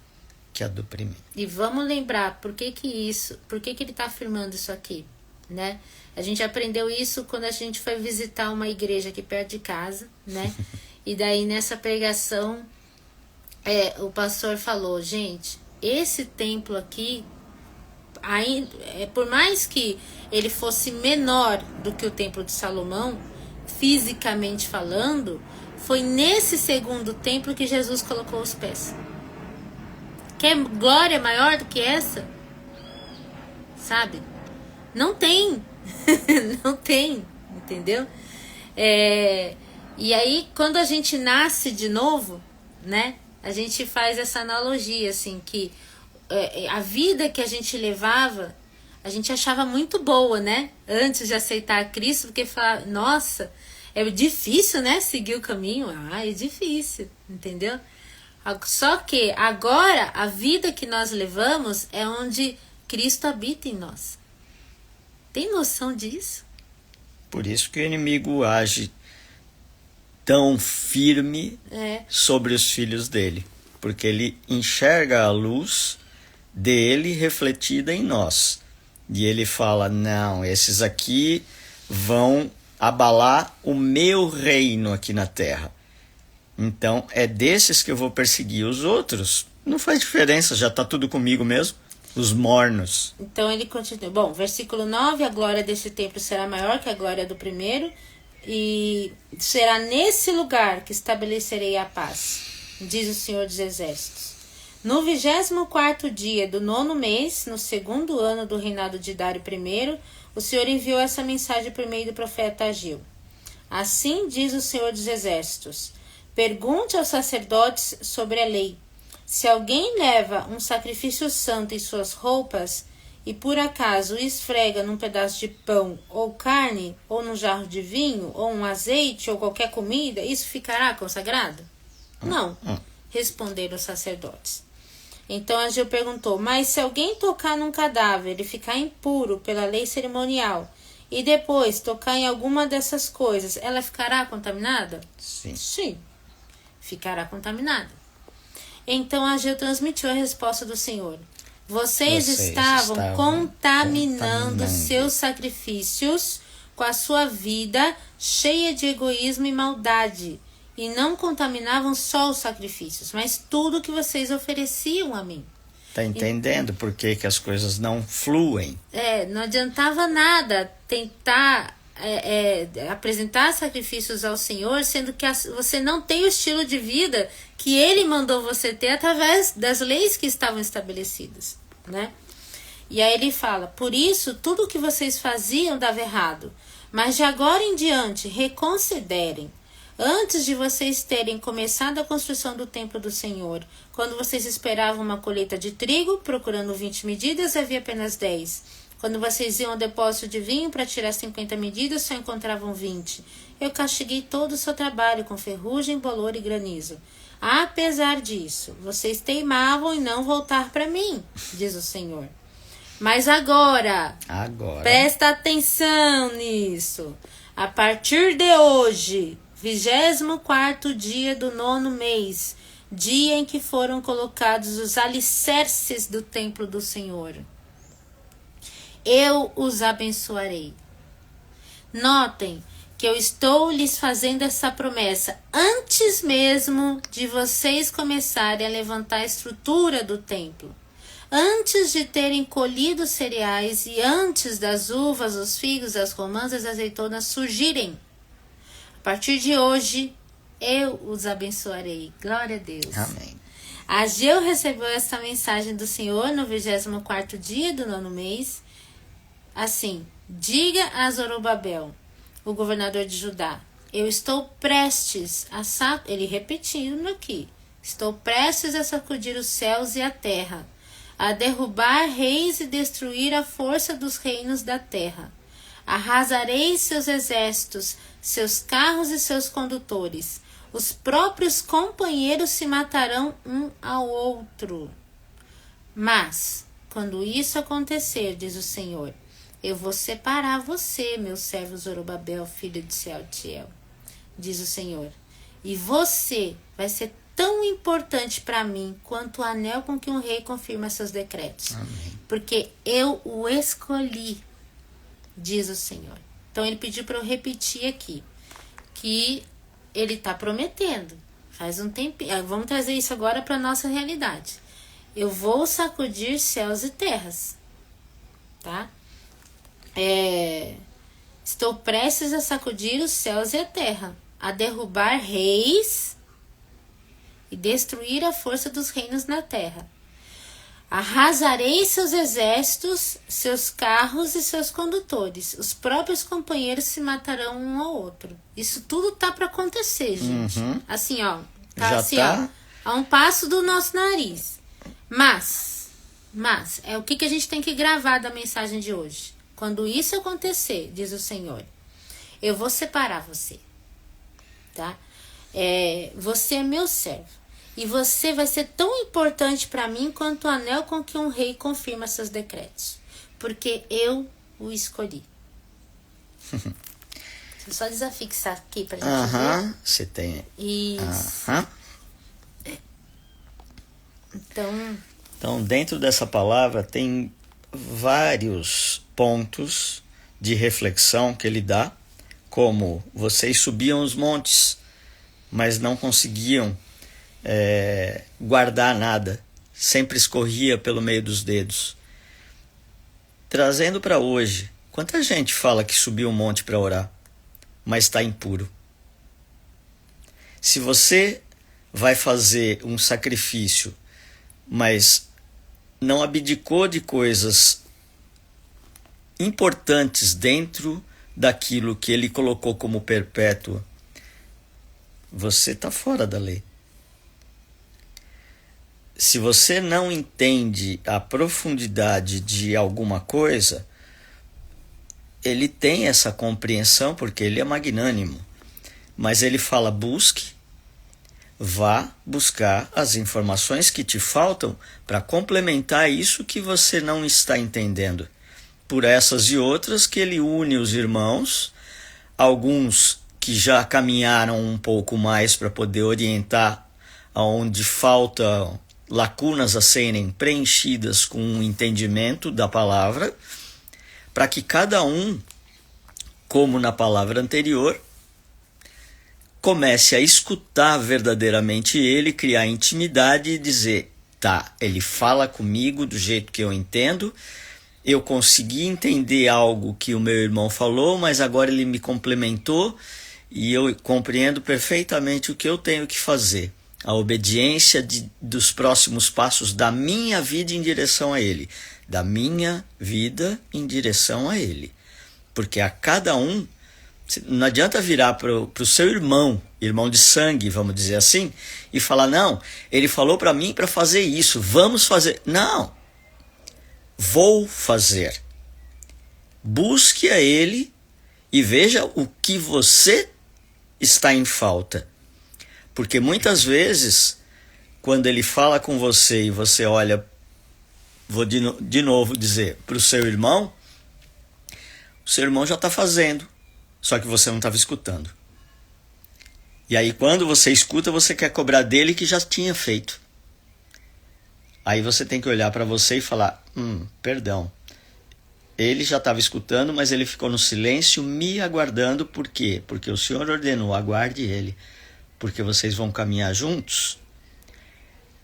que a do primeiro. E vamos lembrar, por que ele está afirmando isso aqui, né? A gente aprendeu isso quando a gente foi visitar uma igreja aqui perto de casa, né? E daí nessa pregação, o pastor falou, gente, esse templo aqui, por mais que ele fosse menor do que o templo de Salomão, fisicamente falando, foi nesse segundo templo que Jesus colocou os pés. Quer glória maior do que essa? Sabe? Não tem. Não tem, entendeu? E aí, quando a gente nasce de novo, né? A gente faz essa analogia, assim, que a vida que a gente levava, a gente achava muito boa, né? Antes de aceitar Cristo, porque falava, nossa, É difícil, né? Seguir o caminho. É difícil, entendeu? Só que agora a vida que nós levamos é onde Cristo habita em nós. Tem noção disso? Por isso que o inimigo age tão firme sobre os filhos dele. Porque ele enxerga a luz dele refletida em nós. E ele fala, não, esses aqui vão abalar o meu reino aqui na terra. Então, é desses que eu vou perseguir. Os outros, não faz diferença, já está tudo comigo mesmo. Os mornos. Então, ele continua. Bom, versículo 9, a glória desse templo será maior que a glória do primeiro, e será nesse lugar que estabelecerei a paz, diz o Senhor dos Exércitos. No 24º dia do 9º mês, no 2º ano do reinado de Dário I, o Senhor enviou essa mensagem por meio do profeta Ageu. Assim diz o Senhor dos Exércitos: pergunte aos sacerdotes sobre a lei. Se alguém leva um sacrifício santo em suas roupas e por acaso o esfrega num pedaço de pão ou carne, ou num jarro de vinho, ou um azeite, ou qualquer comida, isso ficará consagrado? Não, responderam os sacerdotes. Então Ageu perguntou: mas se alguém tocar num cadáver e ficar impuro pela lei cerimonial, e depois tocar em alguma dessas coisas, ela ficará contaminada? Sim. Sim, ficará contaminada. Então Ageu transmitiu a resposta do Senhor: Vocês estavam contaminando seus sacrifícios com a sua vida cheia de egoísmo e maldade. E não contaminavam só os sacrifícios, mas tudo que vocês ofereciam a mim. Está entendendo por que as coisas não fluem? Não adiantava nada tentar apresentar sacrifícios ao Senhor, sendo que você não tem o estilo de vida que Ele mandou você ter através das leis que estavam estabelecidas, né? E aí ele fala: por isso, tudo que vocês faziam dava errado, mas de agora em diante, reconsiderem. Antes de vocês terem começado a construção do templo do Senhor, quando vocês esperavam uma colheita de trigo, procurando 20 medidas, havia apenas 10. Quando vocês iam ao depósito de vinho para tirar 50 medidas, só encontravam 20. Eu castiguei todo o seu trabalho com ferrugem, bolor e granizo. Apesar disso, vocês teimavam em não voltar para mim, diz o Senhor. Mas agora, presta atenção nisso. A partir de hoje, 24º dia do 9º mês, dia em que foram colocados os alicerces do templo do Senhor, eu os abençoarei. Notem que eu estou lhes fazendo essa promessa antes mesmo de vocês começarem a levantar a estrutura do templo. Antes de terem colhido os cereais e antes das uvas, os figos, as romãs e as azeitonas surgirem. A partir de hoje, eu os abençoarei. Glória a Deus. Amém. Ageu recebeu essa mensagem do Senhor no 24º dia do 9º mês. Assim: diga a Zorobabel, o governador de Judá, eu estou prestes a ele repetindo aqui: estou prestes a sacudir os céus e a terra, a derrubar reis e destruir a força dos reinos da terra. Arrasarei seus exércitos, seus carros e seus condutores. Os próprios companheiros se matarão um ao outro. Mas, quando isso acontecer, diz o Senhor, eu vou separar você, meu servo Zorobabel, filho de Sealtiel, diz o Senhor. E você vai ser tão importante para mim quanto o anel com que um rei confirma seus decretos. Amém. Porque eu o escolhi, diz o Senhor. Então ele pediu para eu repetir aqui, que ele está prometendo. Faz um tempinho. Vamos trazer isso agora para a nossa realidade. Eu vou sacudir céus e terras. Tá? Estou prestes a sacudir os céus e a terra, a derrubar reis e destruir a força dos reinos na terra. Arrasarei seus exércitos, seus carros e seus condutores. Os próprios companheiros se matarão um ao outro. Isso tudo tá para acontecer, gente. Assim, ó. Tá já assim, tá? ó. A um passo do nosso nariz. Mas, é o que a gente tem que gravar da mensagem de hoje. Quando isso acontecer, diz o Senhor, eu vou separar você. tá? Você é meu servo. E você vai ser tão importante para mim quanto o anel com que um rei confirma seus decretos. Porque eu o escolhi. Deixa eu só desafixar aqui pra gente ver. Você tem. Isso. Então, dentro dessa palavra tem vários pontos de reflexão que ele dá, como vocês subiam os montes, mas não conseguiam guardar nada, sempre escorria pelo meio dos dedos. Trazendo para hoje, quanta gente fala que subiu um monte para orar, mas está impuro? Se você vai fazer um sacrifício, mas não abdicou de coisas importantes dentro daquilo que ele colocou como perpétuo, você está fora da lei. Se você não entende a profundidade de alguma coisa, ele tem essa compreensão porque ele é magnânimo. Mas ele fala, busque, vá buscar as informações que te faltam para complementar isso que você não está entendendo. Por essas e outras que ele une os irmãos, alguns que já caminharam um pouco mais para poder orientar aonde faltam lacunas a serem preenchidas com um entendimento da palavra, para que cada um, como na palavra anterior, comece a escutar verdadeiramente ele, criar intimidade e dizer, tá, ele fala comigo do jeito que eu entendo, eu consegui entender algo que o meu irmão falou, mas agora ele me complementou e eu compreendo perfeitamente o que eu tenho que fazer. A obediência dos próximos passos da minha vida em direção a ele. Da minha vida em direção a ele. Porque a cada um, não adianta virar para o seu irmão de sangue, vamos dizer assim, e falar, não, ele falou para mim para fazer isso, vamos fazer. Não, vou fazer. Busque a ele e veja o que você está em falta. Porque muitas vezes, quando ele fala com você e você olha, vou de novo dizer, para o seu irmão já está fazendo, só que você não estava escutando. E aí quando você escuta, você quer cobrar dele que já tinha feito. Aí você tem que olhar para você e falar, perdão, ele já estava escutando, mas ele ficou no silêncio me aguardando, por quê? Porque o Senhor ordenou, aguarde ele. Porque vocês vão caminhar juntos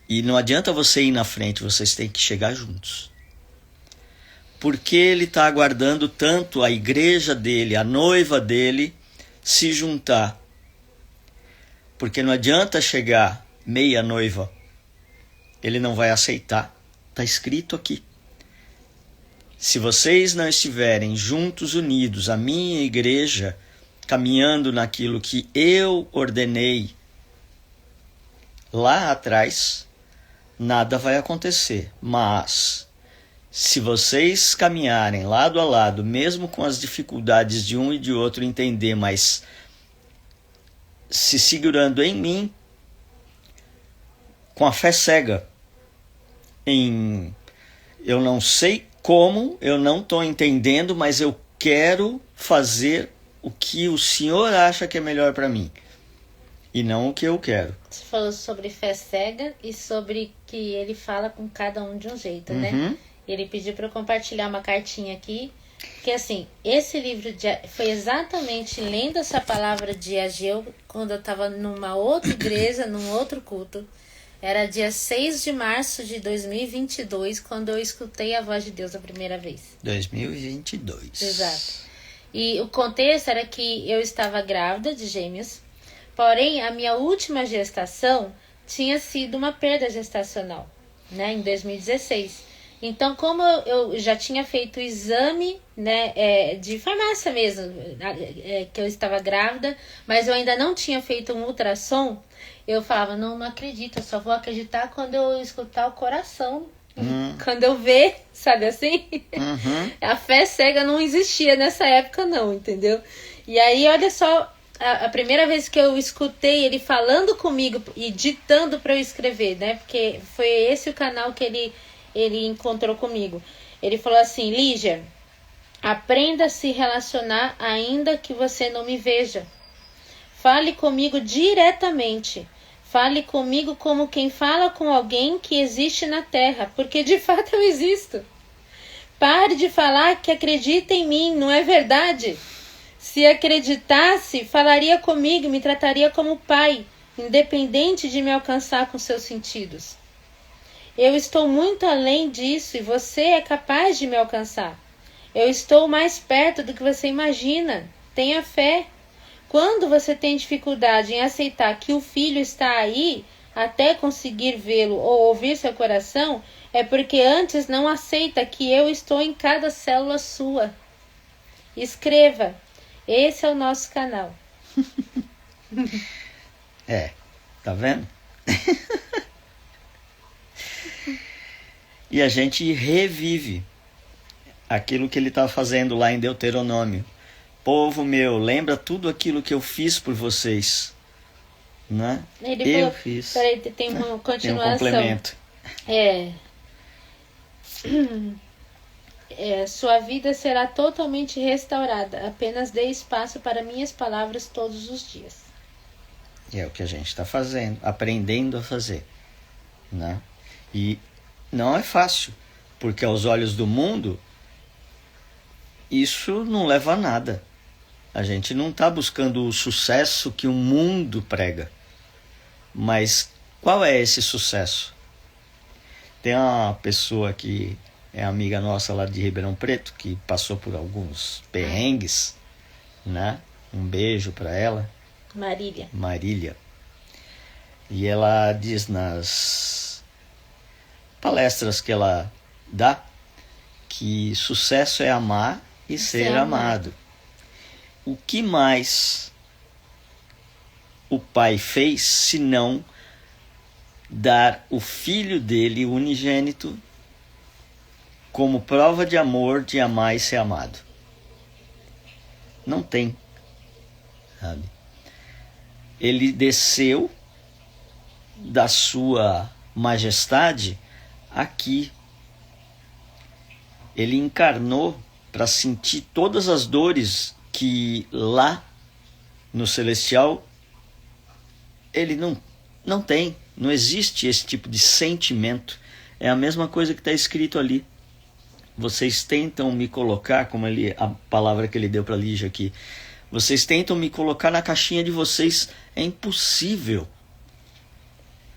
e não adianta você ir na frente, vocês têm que chegar juntos. Porque ele está aguardando tanto a igreja dele, a noiva dele, se juntar. Porque não adianta chegar meia noiva, ele não vai aceitar. Está escrito aqui. Se vocês não estiverem juntos, unidos, a minha igreja, caminhando naquilo que eu ordenei lá atrás, nada vai acontecer. Mas, se vocês caminharem lado a lado, mesmo com as dificuldades de um e de outro entender, mas se segurando em mim, com a fé cega, eu não sei como, eu não estou entendendo, mas eu quero fazer o que o Senhor acha que é melhor para mim e não o que eu quero. Você falou sobre fé cega e sobre que ele fala com cada um de um jeito, né? Ele pediu para eu compartilhar uma cartinha aqui, que assim, esse livro foi exatamente lendo essa palavra de Ageu quando eu estava numa outra igreja, num outro culto. Era dia 6 de março de 2022, quando eu escutei a voz de Deus a primeira vez. 2022. Exato. E o contexto era que eu estava grávida de gêmeos, porém a minha última gestação tinha sido uma perda gestacional, né, em 2016. Então, como eu já tinha feito o exame, né, de farmácia mesmo, que eu estava grávida, mas eu ainda não tinha feito um ultrassom, eu falava, não acredito, eu só vou acreditar quando eu escutar o coração. Quando eu ver, sabe assim? A fé cega não existia nessa época não, entendeu? E aí, olha só a primeira vez que eu escutei ele falando comigo e ditando para eu escrever, né? Porque foi esse o canal que ele encontrou comigo. Ele falou assim: Lígia, aprenda a se relacionar ainda que você não me veja. Fale comigo diretamente. Fale comigo como quem fala com alguém que existe na Terra, porque de fato eu existo. Pare de falar que acredita em mim, não é verdade? Se acreditasse, falaria comigo e me trataria como pai, independente de me alcançar com seus sentidos. Eu estou muito além disso e você é capaz de me alcançar. Eu estou mais perto do que você imagina. Tenha fé. Quando você tem dificuldade em aceitar que o filho está aí, até conseguir vê-lo ou ouvir seu coração, é porque antes não aceita que eu estou em cada célula sua. Escreva. Esse é o nosso canal. Tá vendo? E a gente revive aquilo que ele está fazendo lá em Deuteronômio. Povo meu, lembra tudo aquilo que eu fiz por vocês. Né? Eu fiz. Peraí, tem uma continuação. Tem um complemento. Sua vida será totalmente restaurada. Apenas dê espaço para minhas palavras todos os dias. É o que a gente está fazendo, aprendendo a fazer. Né? E não é fácil, porque aos olhos do mundo, isso não leva a nada. A gente não está buscando o sucesso que o mundo prega. Mas qual é esse sucesso? Tem uma pessoa que é amiga nossa lá de Ribeirão Preto, que passou por alguns perrengues, né? Um beijo para ela. Marília. E ela diz nas palestras que ela dá que sucesso é amar e ser amado. O que mais o pai fez se não dar o filho dele unigênito como prova de amor, de amar e ser amado? Não tem, sabe? Ele desceu da sua majestade aqui. Ele encarnou para sentir todas as dores que lá no celestial ele não tem. Não existe esse tipo de sentimento. É a mesma coisa que está escrito ali. Vocês tentam me colocar, como a palavra que ele deu para Lígia aqui, vocês tentam me colocar na caixinha de vocês. É impossível.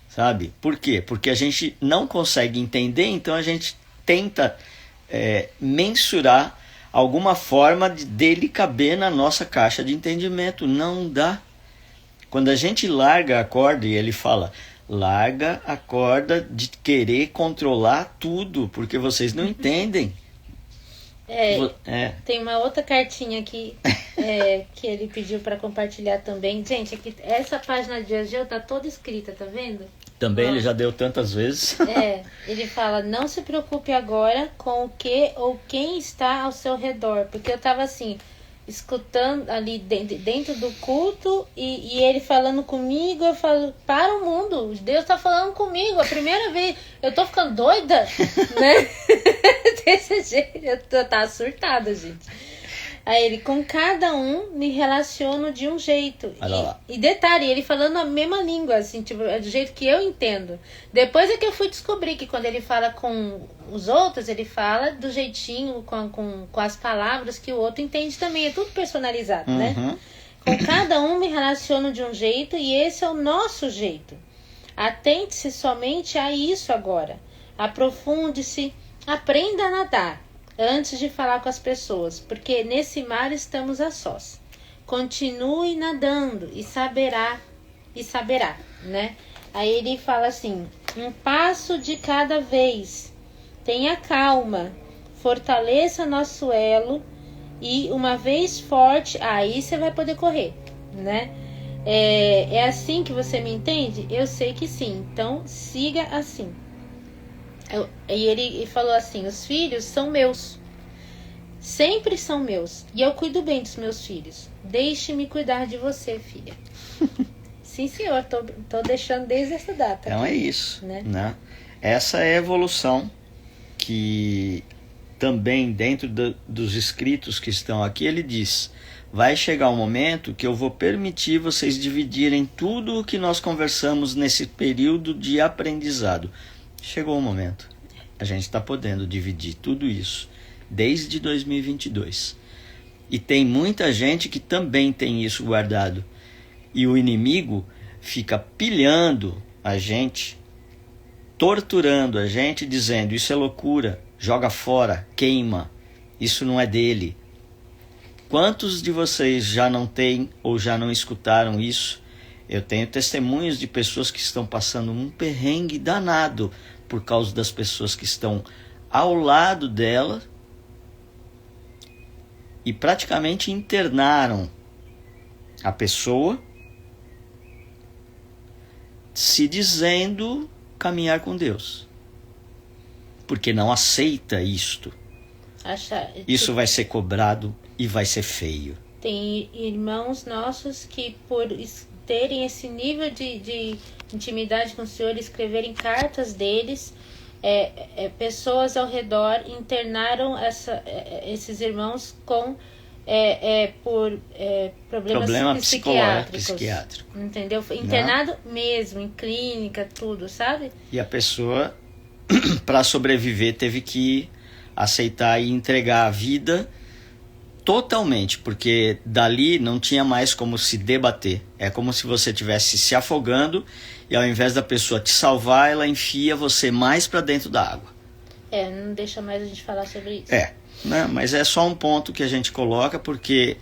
Sabe? Por quê? Porque a gente não consegue entender, então a gente tenta mensurar alguma forma dele caber na nossa caixa de entendimento. Não dá. Quando a gente larga a corda, e ele fala, larga a corda de querer controlar tudo, porque vocês não entendem. Tem uma outra cartinha aqui que ele pediu para compartilhar também. Gente, aqui, essa página de Ageu tá toda escrita, tá vendo? Também ele já deu tantas vezes. Ele fala, não se preocupe agora com o que ou quem está ao seu redor. Porque eu tava assim, escutando ali dentro do culto e ele falando comigo, eu falo, para o mundo, Deus tá falando comigo, a primeira vez, eu tô ficando doida, né? Desse jeito, eu tava surtada, gente. Aí ele, com cada um me relaciono de um jeito. E detalhe, ele falando a mesma língua, assim, tipo, do jeito que eu entendo. Depois é que eu fui descobrir que quando ele fala com os outros, ele fala do jeitinho, com as palavras que o outro entende também. É tudo personalizado, né? Com cada um me relaciono de um jeito e esse é o nosso jeito. Atente-se somente a isso agora. Aprofunde-se, aprenda a nadar antes de falar com as pessoas, porque nesse mar estamos a sós. Continue nadando e saberá, né? Aí ele fala assim, um passo de cada vez, tenha calma, fortaleça nosso elo e uma vez forte, aí você vai poder correr, né? É assim que você me entende? Eu sei que sim, então siga assim. E ele falou assim, os filhos são meus. sempre são meus. E eu cuido bem dos meus filhos. Deixe-me cuidar de você, filha. Sim, senhor. Tô deixando desde essa data. Então aqui, é isso. né? Essa é a evolução que também dentro dos escritos que estão aqui, ele diz: vai chegar um momento que eu vou permitir vocês dividirem tudo o que nós conversamos nesse período de aprendizado. Chegou o momento. A gente está podendo dividir tudo isso desde 2022. E tem muita gente que também tem isso guardado. E o inimigo fica pilhando a gente, torturando a gente, dizendo: isso é loucura, joga fora, queima, isso não é dele. Quantos de vocês já não têm ou já não escutaram isso? Eu tenho testemunhos de pessoas que estão passando um perrengue danado por causa das pessoas que estão ao lado dela e praticamente internaram a pessoa, se dizendo caminhar com Deus, porque não aceita isto. Isso vai ser cobrado e vai ser feio. Tem irmãos nossos que, por terem esse nível de intimidade com o Senhor, escreverem cartas deles, pessoas ao redor internaram esses irmãos com problema psiquiátricos, entendeu? Internado mesmo, em clínica, tudo, sabe? E a pessoa, para sobreviver, teve que aceitar e entregar a vida totalmente, porque dali não tinha mais como se debater. É como se você estivesse se afogando e ao invés da pessoa te salvar, ela enfia você mais para dentro da água. Não deixa mais a gente falar sobre isso. Mas é só um ponto que a gente coloca, porque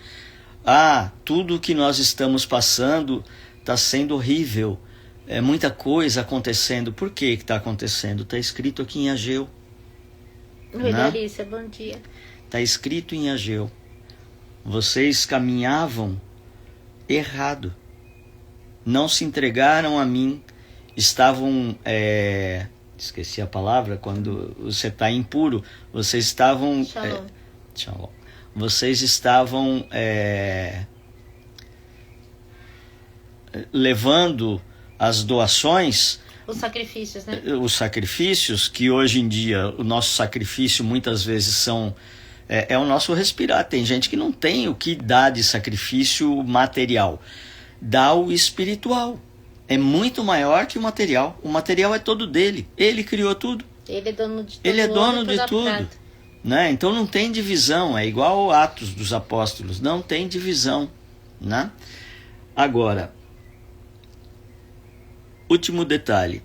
tudo que nós estamos passando está sendo horrível. É muita coisa acontecendo. Por que está acontecendo? Está escrito aqui em Ageu. Oi, Larissa, bom dia. Está escrito em Ageu. Vocês caminhavam errado. Não se entregaram a mim. Estavam... esqueci a palavra, quando você está impuro. Vocês estavam... Shalom. Vocês estavam levando as doações... Os sacrifícios, né? Os sacrifícios, que hoje em dia, o nosso sacrifício muitas vezes são... É o nosso respirar. Tem gente que não tem o que dar de sacrifício material. Dá o espiritual. É muito maior que o material. O material é todo dele. Ele criou tudo. Ele é dono de tudo. Ele é dono de tudo. Né? Então não tem divisão. É igual Atos dos Apóstolos. Não tem divisão. Né? Agora, último detalhe.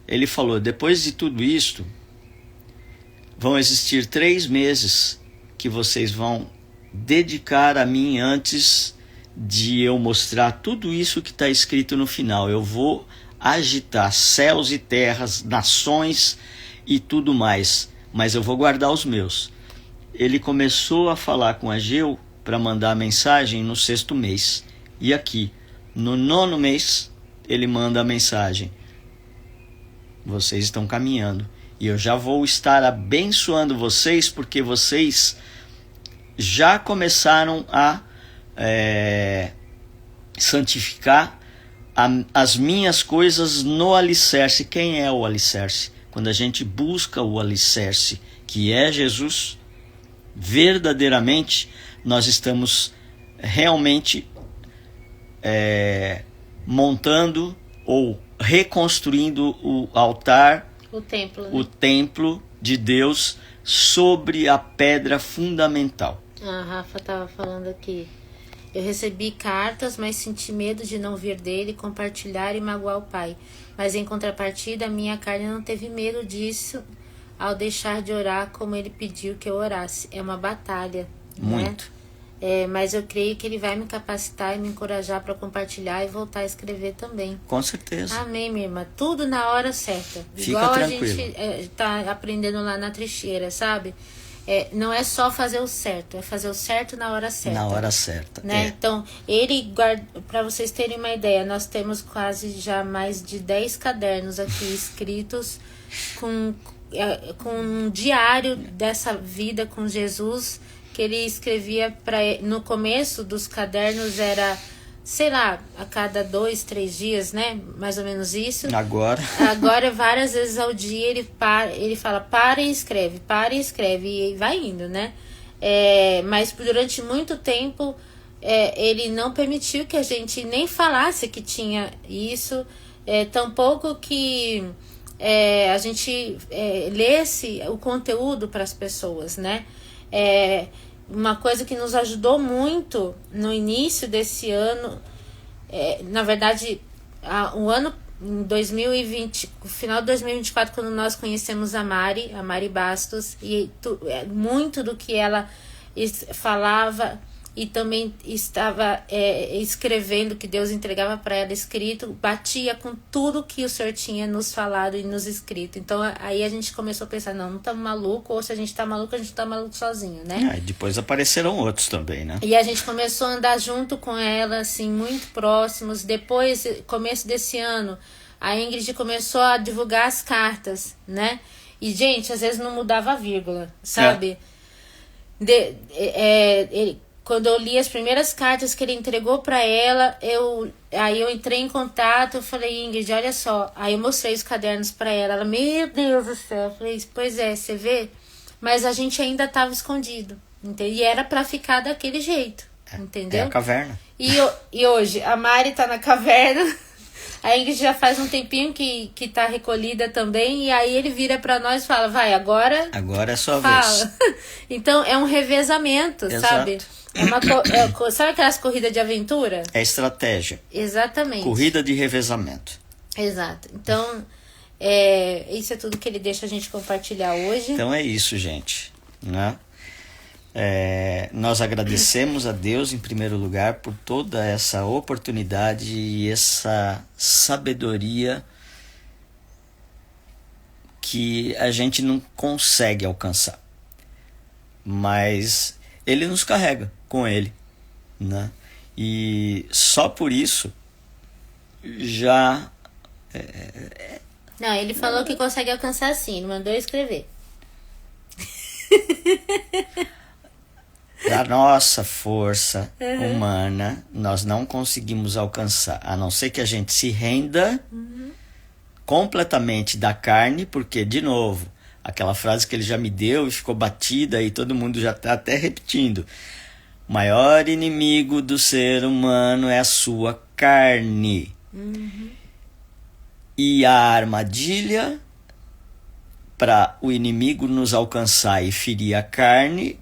Ele falou, depois de tudo isto, vão existir 3 meses que vocês vão dedicar a mim antes de eu mostrar tudo isso que está escrito no final. Eu vou agitar céus e terras, nações e tudo mais, mas eu vou guardar os meus. Ele começou a falar com Ageu para mandar a mensagem no 6º mês. E aqui, no 9º mês, ele manda a mensagem. Vocês estão caminhando. E eu já vou estar abençoando vocês, porque vocês já começaram a santificar as minhas coisas no alicerce. Quem é o alicerce? Quando a gente busca o alicerce, que é Jesus, verdadeiramente nós estamos realmente montando ou reconstruindo o altar, o templo, né? O templo de Deus sobre a pedra fundamental. A Rafa estava falando aqui. Eu recebi cartas, mas senti medo de não vir dele, compartilhar e magoar o pai. Mas em contrapartida, a minha carne não teve medo disso ao deixar de orar como ele pediu que eu orasse. É uma batalha. Muito. Né? Mas eu creio que ele vai me capacitar e me encorajar para compartilhar e voltar a escrever também. Com certeza. Amém, minha irmã. Tudo na hora certa. Fica igual tranquilo. A gente tá aprendendo lá na trincheira, sabe? Não é só fazer o certo, é fazer o certo na hora certa. Na hora certa, né? Então, ele guarda, para vocês terem uma ideia, nós temos quase já mais de 10 cadernos aqui escritos com com um diário dessa vida com Jesus, que ele escrevia no começo dos cadernos, era, sei lá, a cada 2, 3 dias, né? Mais ou menos isso. Agora, várias vezes ao dia, ele fala, para e escreve, e vai indo, né? Mas durante muito tempo, ele não permitiu que a gente nem falasse que tinha isso, tampouco que a gente lesse o conteúdo para as pessoas, né? Uma coisa que nos ajudou muito no início desse ano, na verdade, o ano em 2020, no final de 2024, quando nós conhecemos a Mari Bastos, e muito do que ela falava e também estava escrevendo, que Deus entregava para ela escrito, batia com tudo que o Senhor tinha nos falado e nos escrito. Então aí a gente começou a pensar, não estamos malucos, ou se a gente está maluco, a gente está maluco sozinho, né? E depois apareceram outros também, né? E a gente começou a andar junto com ela, assim, muito próximos. Depois, começo desse ano, a Ingrid começou a divulgar as cartas, né? E, gente, às vezes não mudava a vírgula, sabe? Quando eu li as primeiras cartas que ele entregou para ela, aí eu entrei em contato, eu falei, Ingrid, olha só. Aí eu mostrei os cadernos para ela. Ela, meu Deus do céu. Eu falei, pois é, você vê? Mas a gente ainda estava escondido, entendeu? E era para ficar daquele jeito, entendeu? É a caverna. E hoje, a Mari tá na caverna, a Ingrid já faz um tempinho que tá recolhida também, e aí ele vira para nós e fala, vai, agora é sua fala. vez. Então, é um revezamento, sabe? Sabe aquelas corridas de aventura? É estratégia. Exatamente. Corrida de revezamento. Exato. Então, isso é tudo que ele deixa a gente compartilhar hoje. Então é isso, gente, né? Nós agradecemos a Deus em primeiro lugar por toda essa oportunidade e essa sabedoria que a gente não consegue alcançar, mas ele nos carrega com ele, né? E só por isso já não, ele falou que consegue alcançar sim, ele mandou eu escrever. Da nossa força humana, nós não conseguimos alcançar, a não ser que a gente se renda completamente da carne, porque, de novo, aquela frase que ele já me deu e ficou batida e todo mundo já está até repetindo. O maior inimigo do ser humano é a sua carne. E a armadilha para o inimigo nos alcançar e ferir a carne,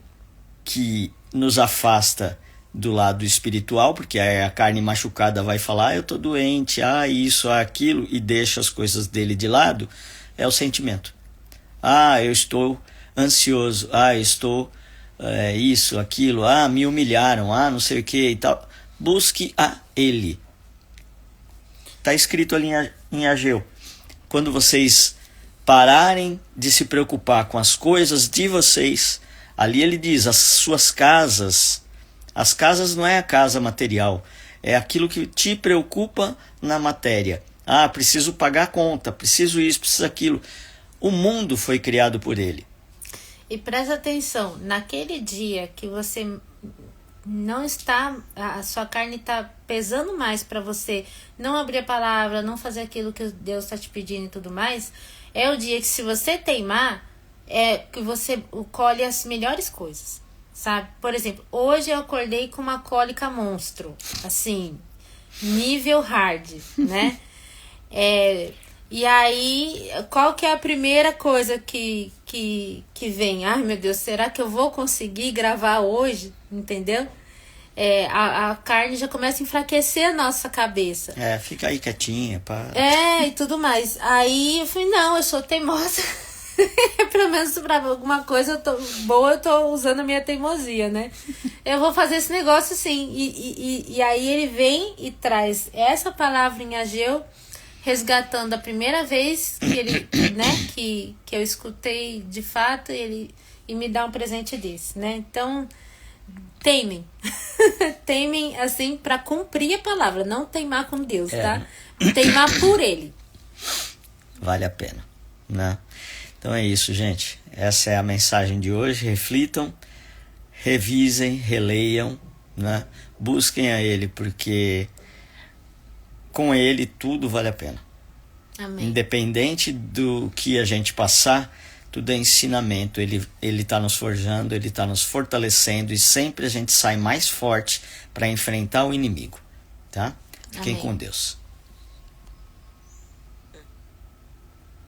que nos afasta do lado espiritual, porque a carne machucada vai falar, eu estou doente, isso, aquilo, e deixa as coisas dele de lado, é o sentimento. Eu estou ansioso, eu estou isso, aquilo, me humilharam, não sei o que e tal. Busque a ele. Está escrito ali em Ageu. Quando vocês pararem de se preocupar com as coisas de vocês, ali ele diz, as casas não é a casa material, é aquilo que te preocupa na matéria. Preciso pagar a conta, preciso isso, preciso aquilo. O mundo foi criado por ele. E presta atenção, naquele dia que você não está, a sua carne está pesando mais para você não abrir a palavra, não fazer aquilo que Deus está te pedindo e tudo mais, é o dia que, se você teimar, que você colhe as melhores coisas, sabe? Por exemplo, hoje eu acordei com uma cólica monstro, assim, nível hard, né? E aí, qual que é a primeira coisa que vem? Ai, meu Deus, será que eu vou conseguir gravar hoje? Entendeu? A carne já começa a enfraquecer a nossa cabeça. Fica aí quietinha, pá. E tudo mais. Aí eu falei, não, eu sou teimosa. Pelo menos pra alguma coisa eu tô usando a minha teimosia, né? Eu vou fazer esse negócio sim. E aí ele vem e traz essa palavra em Ageu, resgatando a primeira vez que ele, né, que eu escutei de fato, e me dá um presente desse, né? Então, teimem. Teimem, assim, para cumprir a palavra, não teimar com Deus, tá? Teimar por ele. Vale a pena, né? Então é isso, gente. Essa é a mensagem de hoje. Reflitam, revisem, releiam, né? Busquem a Ele, porque com Ele tudo vale a pena. Amém. Independente do que a gente passar, tudo é ensinamento. Ele está nos forjando, Ele está nos fortalecendo, e sempre a gente sai mais forte para enfrentar o inimigo, tá? Fiquem Amém. com Deus.